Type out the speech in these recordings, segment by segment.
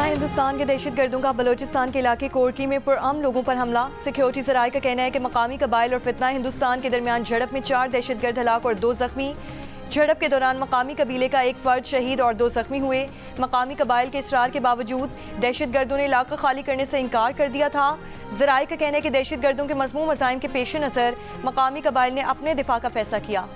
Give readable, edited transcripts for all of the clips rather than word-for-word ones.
पनाह हिंदुस्तान के दहशत गर्दों का बलोचिस्तान के इलाके कोरकी में पुरअमन लोगों पर हमला। सिक्योरिटी ज़राए का कहना है कि मकामी कबाइल और फितना हिंदुस्तान के दरमियान झड़प में 4 दहशतगर्द हलाक और 2 जख्मी। झड़प के दौरान मकामी कबीले का एक फर्द शहीद और 2 जख्मी हुए। मकामी कबाइल के इसरार के बावजूद दहशतगर्दों ने इलाका खाली करने से इनकार कर दिया था। ज़राए का कहना है कि दहशतगर्दों के मज़मूम मज़ाइम के पेश नज़र मकामी कबाइल ने अपने दिफा का फैसला किया।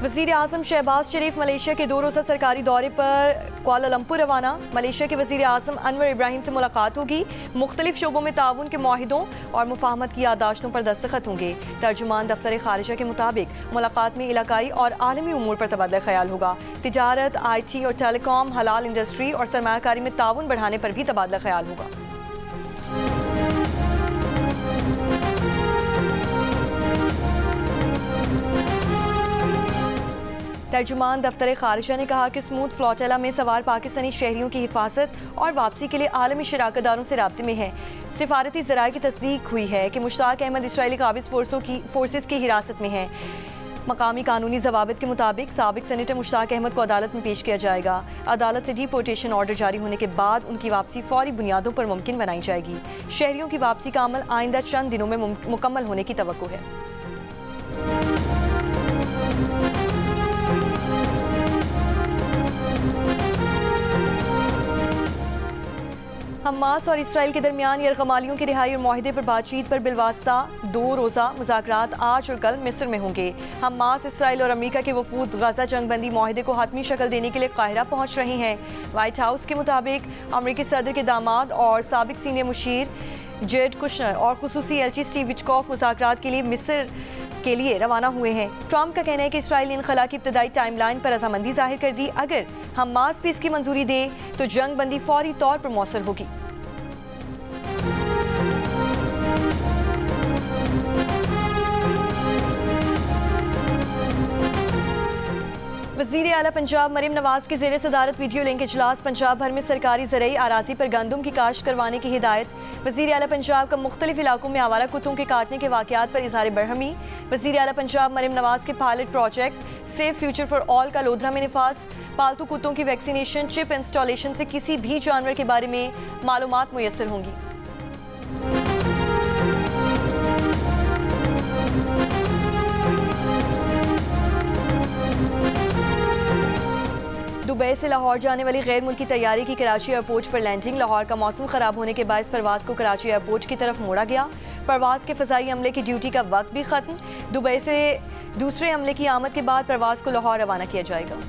वज़ीर आज़म शहबाज शरीफ मलेशिया के 2 रोज़ा सरकारी दौरे पर कुआलालंपुर रवाना। मलेशिया के वज़ीर आज़म अनवर इब्राहिम से मुलाकात होगी। मुख्तलिफ शोबों में ताउन के मुआहिदों और मुफाहमत की यादाश्तों पर दस्तखत होंगे। तर्जुमान दफ्तर खारिजा के मुताबिक मुलाकात में इलाकाई और आलमी उमूर पर तबादला ख्याल होगा। तिजारत, IT और टेलीकॉम, हलाल इंडस्ट्री और सरमायाकारी में ताउन बढ़ाने पर भी तबादला ख्याल होगा। तर्जुमान दफ्तर खारिजा ने कहा कि स्मूथ फ्लोटेला में सवार पाकिस्तानी शहरियों की हिफाजत और वापसी के लिए आलमी शराकतदारों से राब्ते में है। सिफारती ज़राए की तस्दीक हुई है कि मुश्ताक अहमद इसराइली काबिज फोर्सेस की हिरासत में है। मकामी कानूनी जवाबित के मुताबिक साबिक सेनेटर मुश्ताक अहमद को अदालत में पेश किया जाएगा। अदालत से डिपोर्टेशन ऑर्डर जारी होने के बाद उनकी वापसी फौरी बुनियादों पर मुमकिन बनाई जाएगी। शहरियों की वापसी का अमल आइंदा चंद दिनों में मुकम्मल होने की तवक्को है। हमास और इसराइल के दरमियान यरगमालियों की रिहाई और मुआहिदे पर बातचीत पर बिलवास्ता 2 रोज़ा मुज़ाकरात आज और कल मिस्र में होंगे। हमास, इसराइल और अमेरिका के वफूद गजा जंगबंदी मुआहिदे को हतमी शक्ल देने के लिए काहिरा पहुँच रहे हैं। वाइट हाउस के मुताबिक अमेरिकी सदर के दामाद और साबिक सीनियर मुशीर जेड कुशनर और खुसूसी एलची स्टीव विटकॉफ मुज़ाकरात के लिए मिस्र के लिए रवाना हुए हैं। ट्रंप का कहना है कि इसराइल ने इनखला की इब्तदाई टाइमलाइन पर रजामंदी जाहिर कर दी। अगर हमास भी इसकी मंजूरी दे तो जंग बंदी फौरी तौर पर मौसर होगी। वज़ीर आला पंजाब मरीम नवाज की ज़ेर सदारत वीडियो लिंक इजलास। पंजाब भर में सरकारी ज़रई आराजी पर गंदम की काश्त करवाने की हिदायत। वज़ीर आला पंजाब का मुख्तलिफ इलाकों में आवारा कुत्तों के काटने के वाक़यात पर इज़हार बरहमी। वज़ीर आला पंजाब मरीम नवाज के pilot project safe future for all का लोधरा में निफाज। पालतू कुत्तों की वैक्सीनेशन चिप इंस्टॉलेशन से किसी भी जानवर के बारे में मालूमात मुयस्सर होंगी। दुबई से लाहौर जाने वाली गैर मुल्की तैयारी की कराची एयरपोर्ट पर लैंडिंग। लाहौर का मौसम खराब होने के बायस परवाज को कराची एयरपोर्ट की तरफ मोड़ा गया। परवाज के फ़ज़ाई अमले की ड्यूटी का वक्त भी ख़त्म। दुबई से दूसरे अमले की आमद के बाद परवाज को लाहौर रवाना किया जाएगा।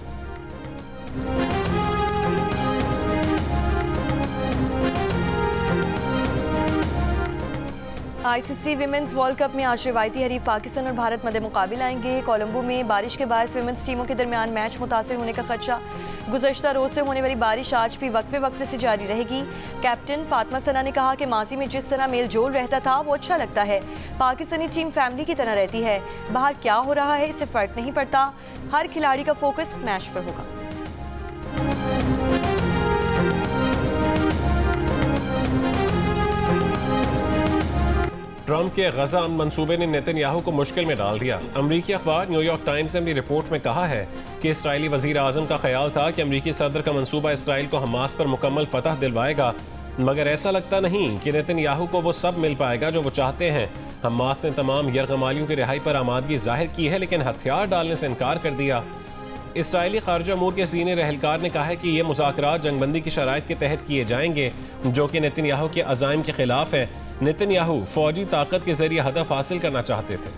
ICC विमेंस वर्ल्ड कप में आज रिवायती हरीफ पाकिस्तान और भारत मध्य मुकाबले आएंगे। कोलंबो में बारिश के बायस विमेंस टीमों के दरमियान मैच मुतासिर होने का खदशा। गुज़श्ता रोज़ से होने वाली बारिश आज भी वक्फे से जारी रहेगी। कैप्टन फातिमा सना ने कहा कि माजी में जिस तरह मेल जोल रहता था वो अच्छा लगता है। पाकिस्तानी टीम फैमिली की तरह रहती है। बाहर क्या हो रहा है इससे फ़र्क नहीं पड़ता। हर खिलाड़ी का फोकस मैच पर होगा। ट्रंप के गजा मंसूबे ने नेतन्याहू को मुश्किल में डाल दिया। अमरीकी अखबार न्यूयॉर्क टाइम्स ने अपनी रिपोर्ट में कहा है कि इसराइली वजीर आजम का ख्याल था कि अमरीकी सदर का मंसूबा इसराइल को हमास पर मुकम्मल फतह दिलवाएगा, मगर ऐसा लगता नहीं कि नेतन्याहू को वो सब मिल पाएगा जो वो चाहते हैं। हमास ने तमाम यरगमालियों की रिहाई पर आमादगी जाहिर की है, लेकिन हथियार डालने से इनकार कर दिया। इसराइली खारजा अमूर के सीनियर रहलकार ने कहा है कि ये मुज़ाकरात जंगबंदी की शराइत के तहत किए जाएंगे, जो कि नेतन्याहू के अज़ाइम के खिलाफ है। नेतन्याहू फौजी ताकत के जरिए हदफ हासिल करना चाहते थे।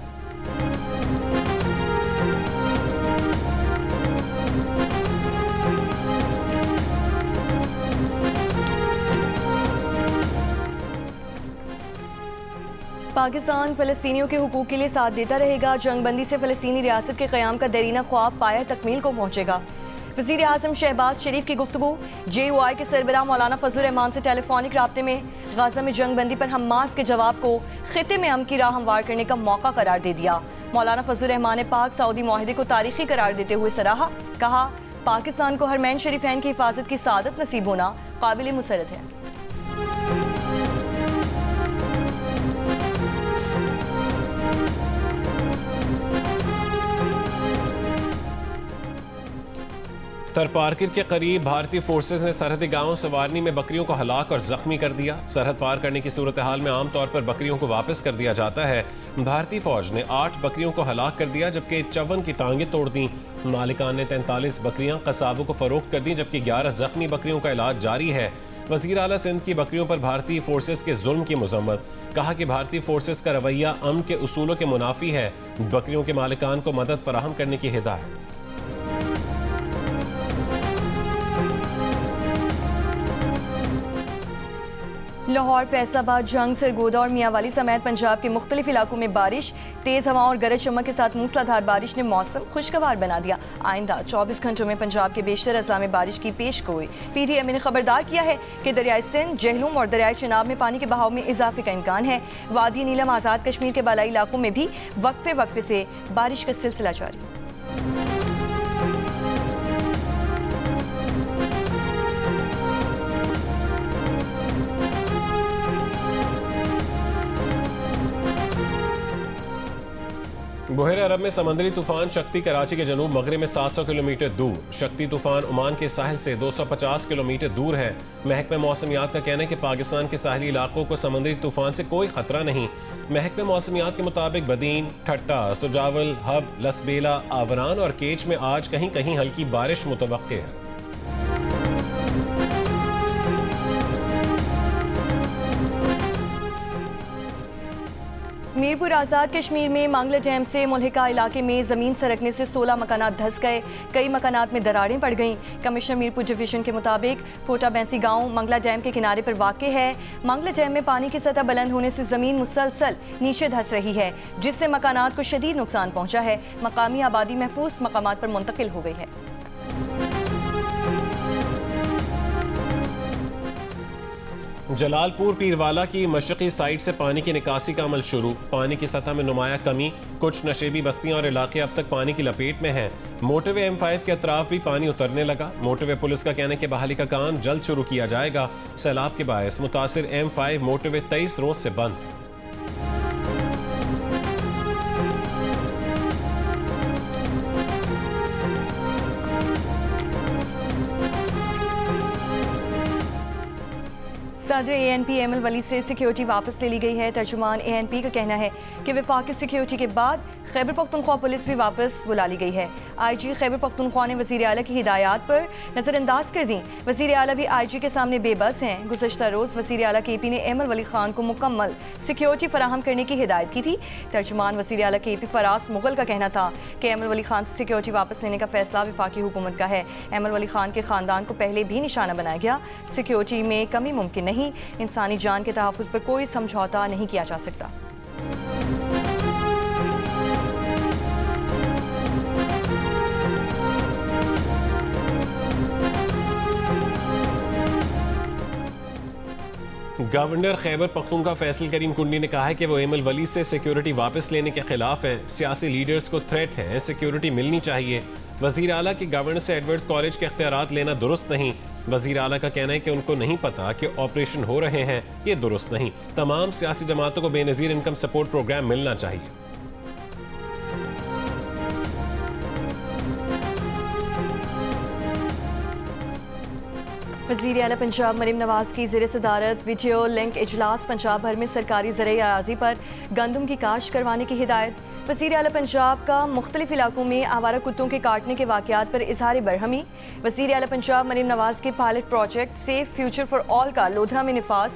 पाकिस्तान फ़लस्तीनियों के हुकूक के लिए साथ देता रहेगा। जंगबंदी से फ़लस्तीनी रियासत के क़याम का देरीना ख्वाब पाया तकमील को पहुँचेगा। वज़ीर आज़म शहबाज शरीफ की गुफ्तगू। JOI के सरबराह मौलाना फजल रहमान से टेलीफोनिक राब्ते में गाज़ा में जंगबंदी पर हमास के जवाब को खित्ते में अमन की राह हमवार करने का मौका करार दे दिया। मौलाना फजल रहमान ने पाक सऊदी मुआहिदे को तारीखी करार देते हुए सराहा। कहा, पाकिस्तान को हरमैन शरीफैन की हिफाजत की सादत नसीब होना काबिल मुसरत है। थरपारकिर के करीब भारतीय फोर्सेज ने सरहदी गांव सवारनी में बकरियों को हलाक और जख्मी कर दिया। सरहद पार करने की सूरत हाल में आमतौर पर बकरियों को वापस कर दिया जाता है। भारतीय फौज ने 8 बकरियों को हलाक कर दिया, जबकि 54 की टांगें तोड़ दी। मालिकान ने 43 बकरियां कसाबों को फरोख्त कर दी, जबकि 11 जख्मी बकरियों का इलाज जारी है। वज़ीर आला सिंध की बकरियों पर भारतीय फोर्सेज के जुल्म की मजम्मत। कहा कि भारतीय फोर्सेज का रवैया अमन के उसूलों के मुनाफी है। बकरियों के मालिकान को मदद फराहम करने की हिदायत। लाहौर, फैसलाबाद, जंग, सरगोदा और मियांवाली समेत पंजाब के मुख्तलिफ इलाकों में बारिश, तेज हवाओं और गरज चमक के साथ मूसलाधार बारिश ने मौसम खुशगवार बना दिया। आइंदा 24 घंटों में पंजाब के बेशतर अजला में बारिश की पेशगोई। PTM ने खबरदार किया है कि दरियाई सिंध, जहलूम और दरियाई चिनाब में पानी के बहाव में इजाफे का इम्कान है। वादी नीलम, आज़ाद कश्मीर के बालाई इलाकों में भी वक्फे वक्फे से बारिश का सिलसिला जारी। बुहर अरब में समंदरी तूफान शक्ति कराची के जनूब मगरिब में 700 किलोमीटर दूर। शक्ति तूफान ओमान के साहिल से 250 किलोमीटर दूर है। महकमा मौसमियात का कहना है कि पाकिस्तान के साहली इलाकों को समंदरी तूफान से कोई खतरा नहीं। महकमा मौसमियात के मुताबिक बदीन, ठट्टा, सुजावल, हब, लसबेला, आवरान और केच में आज कहीं कहीं हल्की बारिश मुतवक्के है। मीरपुर आज़ाद कश्मीर में मांगला डैम से मुल्हिका इलाके में ज़मीन सरकने से 16 मकानात धंस गए। कई मकानात में दरारें पड़ गईं। कमिश्नर मीरपुर डिवीजन के मुताबिक फोटा बैंसी गांव मंगला डैम के किनारे पर वाक़ है। मंगला डैम में पानी की सतह बुलंद होने से ज़मीन मुसलसल नीचे धंस रही है, जिससे मकानात को शदीद नुकसान पहुँचा है। मकामी आबादी महफूज मकामात पर मुंतकिल हो गई है। जलालपुर पीरवाला की मशरकी साइड से पानी की निकासी का अमल शुरू। पानी की सतह में नुमाया कमी। कुछ नशेबी बस्तियां और इलाके अब तक पानी की लपेट में हैं। मोटरवे M5 के अतराफ भी पानी उतरने लगा। मोटरवे पुलिस का कहना है कि बहाली का काम जल्द शुरू किया जाएगा। सैलाब के बायस मुतासिर M5 मोटरवे 23 रोज से बंद है। सदर ANP एमल वली से सिक्योरिटी वापस ले ली गई है। तर्जुमान ANP का कहना है कि वफाकी सिक्योरिटी के बाद खैबर पख्तूनख्वा पुलिस भी वापस बुला ली गई है। IG खैबर पख्तूनख्वा ने वज़ीर आला की हिदायत पर नज़रअंदाज कर दी। वज़ीर आला भी IG के सामने बेबस हैं। गुज़श्ता रोज़ वज़ीर आला KP ने एमल वली खान को मुकम्मल सिक्योरिटी फराहम करने की हिदायत की थी। तर्जुमान वज़ीर आला KP फराज मुगल का कहना था कि एमल वली खान से सिक्योरिटी वापस लेने का फैसला वफाकी हुकूमत का है। एमल वली खान के ख़ानदान को पहले भी निशाना बनाया गया। सिक्योरिटी में कमी मुमकिन नहीं। इंसानी जान के तहफ़्फ़ुज़ पर कोई समझौता नहीं किया जा सकता। गवर्नर खैबर पख्तूनख्वा फैसल करीम कुंडी ने कहा है कि वो एमल वली से सिक्योरिटी वापस लेने के खिलाफ हैं। सियासी लीडर्स को थ्रेट है, सिक्योरिटी मिलनी चाहिए। वज़ीर आला की गवर्नर से एडवर्ड्स कॉलेज के इख्तियारात लेना दुरुस्त नहीं। वज़ीर आला का कहना है कि उनको नहीं पता कि ऑपरेशन हो रहे हैं, ये दुरुस्त नहीं। तमाम सियासी जमातों को बेनज़ीर इनकम सपोर्ट प्रोग्राम मिलना चाहिए। वज़ीर आला पंजाब मरीम नवाज की ज़ेर सदारत वीडियो लिंक इजलास। पंजाब भर में सरकारी ज़राई अराज़ी पर गंदम की काश्त करवाने की हिदायत। वज़ीर आला पंजाब का मुख्तलिफ इलाकों में आवारा कुत्तों के काटने के वाक़यात पर इज़हार बरहमी। वज़ीर आला पंजाब मरीम नवाज के pilot project safe future for all का लोधरा में निफाज।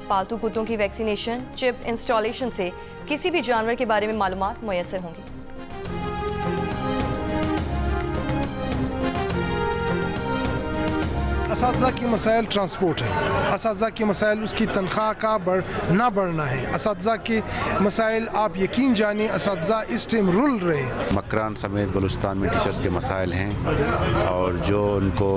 पालतू कुत्तों की वैक्सीनेशन चिप इंस्टॉलेशन से किसी भी जानवर के बारे में मालूमात मुयस्सर होंगी। असातिज़ा की मसाइल ट्रांसपोर्ट है। असातिज़ा के मसाइल उसकी तनख्वाह का ना बढ़ना है। असातिज़ा के मसाइल आप यकीन जानिए असातिज़ा इस टाइम रुल रहे। मकरान समेत बलूचिस्तान में टीचर्स के मसाइल हैं और जो उनको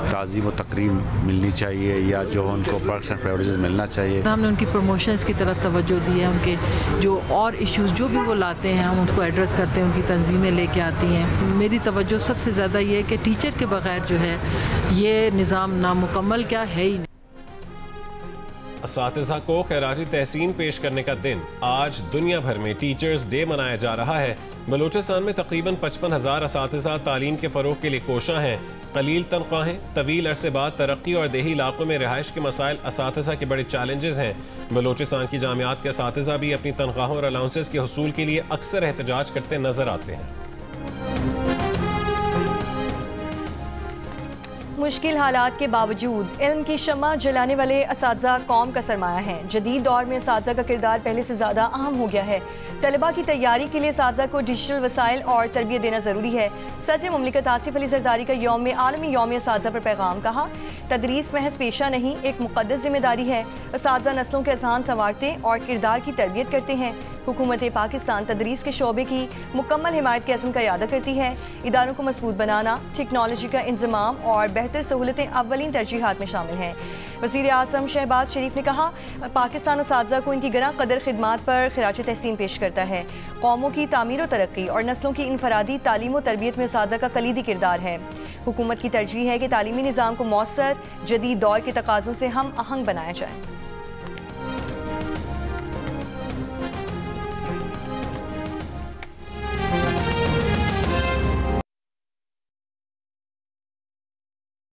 ताज़ीम व तकरीम मिलनी चाहिए या जो उनको पर्क्स एंड प्राइविलेजेस मिलना चाहिए। हमने उनकी प्रमोशंस की तरफ तवज्जो दी है। उनके जो और इश्यूज़ जो भी वो लाते हैं हम उनको एड्रेस करते हैं, उनकी तंजीमें लेके आती हैं। मेरी तवज्जो सबसे ज़्यादा ये है कि टीचर के बगैर जो है ये निज़ाम नामुकम्मल क्या है ही नहीं। असातिज़ा को खैराजी तहसीन पेश करने का दिन। आज दुनिया भर में टीचर्स डे मनाया जा रहा है। बलूचिस्तान में तकरीबन 55,000 असातिज़ा तालीम के फ़रोग़ के लिए कोशां हैं। कलील तनख्वाहें, तवील अरसे बाद तरक्की और देही इलाकों में रिहाइश के मसाइल असातिज़ा के बड़े चैलेंजेस हैं। बलोचिस्तान की जामियात के असातिज़ा भी अपनी तनख्वाहों और अलाउंसेस के हुसूल के लिए अक्सर एहतजाज करते नजर आते हैं। मुश्किल हालात के बावजूद इल्म की शम्मा जलाने वाले असातिज़ा कौम का सरमाया है। जदीद दौर में असातिज़ा का किरदार पहले से ज़्यादा अहम हो गया है। तलबा की तैयारी के लिए असातिज़ा को डिजिटल वसाइल और तरबियत देना ज़रूरी है। सदर मुमलिकत आसिफ अली ज़रदारी का यौम में आलमी यौम असातिज़ा पर पैगाम कहा, तदरीस महज पेशा नहीं, एक मुक़द्दस जिम्मेदारी है। असातिज़ा नस्लों के अज़हान संवारते और किरदार की तरबियत करते हैं। हुकूमत पाकिस्तान तदरीस के शोबे की मुकम्मल हिमायत के अज़्म का इरादा करती है। इदारों को मजबूत बनाना, टेक्नोलॉजी का इंतज़ाम और बेहतर सहूलतें अव्वलीन तरजीहात में शामिल हैं। वज़ीर आज़म शहबाज शरीफ ने कहा, पाकिस्तान असातिज़ा को इनकी गरां कदर खिदमात पर खिराज तहसीन पेश करता है। कौमों की तामीर व तरक्की और नस्लों की इनफरादी तालीम व तरबियत में असातिज़ा का कलीदी किरदार है। हुकूमत की तरजीह है कि तालीमी निज़ाम को मौसर जदीद दौर के तकाज़ों से हम आहंग बनाया जाए।